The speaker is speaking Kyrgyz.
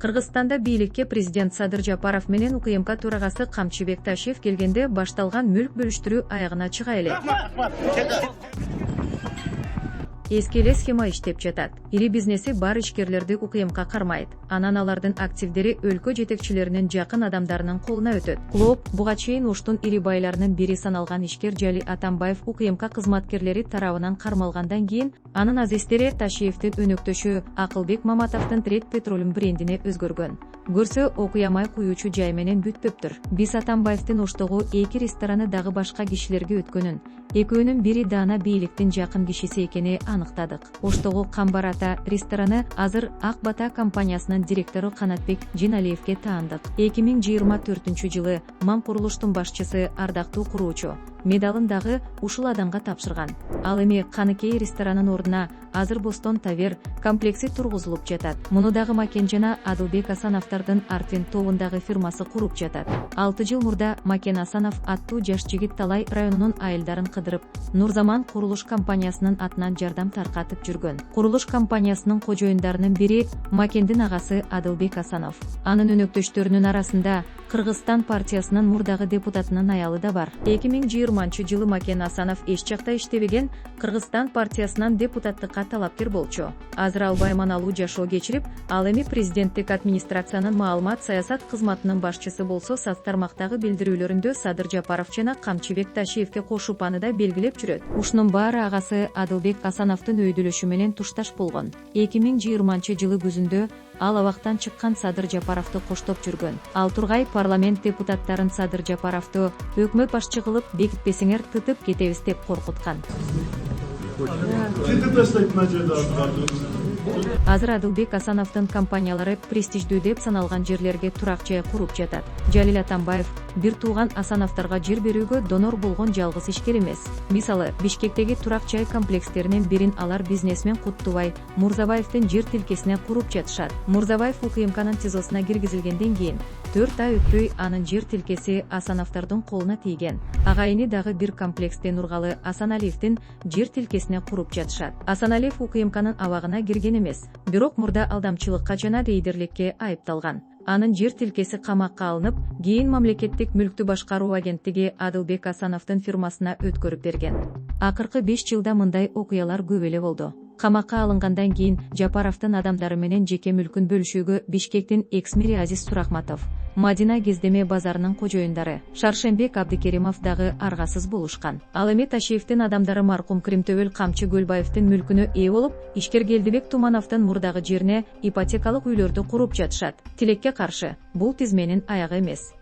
Кыргызстанда бийликке президент Садыр Жапаров менен УКМК төрагасы Камчыбек Ташиев келгенде башталган мүлк бөлүштүрүү аягына чыга элек. Эски эле схема иштеп жатат. Ири бизнеси бар ишкерлерди УКМК кармайт. Анан алардын активдери өлкө жетекчилеринин жакын адамдарынын колуна өтөт. Клоп буга чейин Оштун ири байларынын бири саналган ишкер Жали Атамбаев УКМК кызматкерлери тарабынан кармалгандан кийин анын азиздери Ташиевдин өнөктөшү Акылбек Маматовдун Трет Петролюм брендине өзгөргөн. Көрсө окуямай куюучу жай менен бүтпөптүр. Биз Атамбаевдин Оштогу 2 рестораны дагы башка кишилерге өткөнүн, экөөнүн бири даана бийликтин жакын кишиси экени аныктадык. Оштогу Камбар ата рестораны азыр Ак Бата компаниясынын директору Канатбек Жиналиевге таандык. 2024-жылы МАМ курулуштун башчысы ардактуу куруучу медалын дагы ушул адамга тапшырган. Ал эми Каныкей ресторанын ордуна азыр Бостон Тавер комплекси тургузулуп жатат. Муну дагы Макен жана Адылбек Асановдордун Артвин тобундагы фирмасы куруп жатат. 6 жыл мурда Макен Асанов аттуу жаш жигит Талай районунун айылдарын кыдырып, Нурзаман курулуш компаниясынын атынан жардам таркатып жүргөн. Курулуш компаниясынын кожоюндарынын бири Макендин агасы Адылбек Асанов. Анын өнөктөштөрүнүн арасында Кыргызстан партиясынын мурдагы депутатынын аялы да бар. 2020-жылы Макен Асанов эч жакта иштебеген, Кыргызстан партиясынан депутаттыкка талапкер болчу. Азыр ал байманалуу жашоо кечирип, ал эми президенттик администрациянын маалымат саясат кызматынын башчысы болсо, соц тармактагы билдирүүлөрүндө Садыр Жапаров жана Камчыбек Ташиевге кошуп аны да белгилеп жүрөт. Ушунун баары агасы Адылбек Асановдун өйдөлөшү менен тушташ болгон. 2020-жылы күзүндө ал абактан чыккан Садыр Жапаровду коштоп жүргөн. Ал тургай парламент депутаттарын Садыр Жапаровду өкмөт башчы кылып бекитпесеңер тытып кетебиз деп коркуткан. Азыр Адылбек Асановдун компаниялары престиждүү деп саналган жерлерге турак жай куруп жатат. Жалил Атамбаев бир тууган Асановдорго жер берүүгө донор болгон жалгыз ишкер эмес. Мисалы, Бишкектеги турак жай комплекстеринин бирин алар бизнесмен Куттубай Мурзабаевдин жер тилкесине куруп жатышат. Мурзабаев УКМКнын ТИЗОсуна киргизилгенден кийин 4 ай өтпөй анын жер тилкеси Асановдордун колуна тийген. Агайыны дагы бир комплексте Нургалы Асаналиевдин жер тилкесине куруп жатышат. Асаналиев УКМКнын абагына кирген эмес, бирок мурда алдамчылыкка жана дейдирликке айыпталган. Анын жер тилкеси камакка алынып, кийин мамлекеттик мүлктү башкаруу агенттиги Адылбек Асановдун фирмасына өткөрүп берген. Акыркы 5 жылда мындай окуялар көп эле болду. Камакка алынгандан кийин Жапаровдун адамдары менен жеке мүлкүн бөлүшүүгө Бишкектин экс-мэри Азиз Сурахматов, Мадина Кездеме базарынын кожоюндары Шаршембек Абдикеримов дагы аргасыз болушкан. Ал эми Ташиевдин адамдары маркум Кримтөбөл Камчы Көлбаевдин мүлкүнө ээ болуп, ишкер Келдибек Тумановдун мурдагы жерине ипотекалык үйлөрдү куруп жатышат. Тилекке каршы, бул тизменин аягы эмес.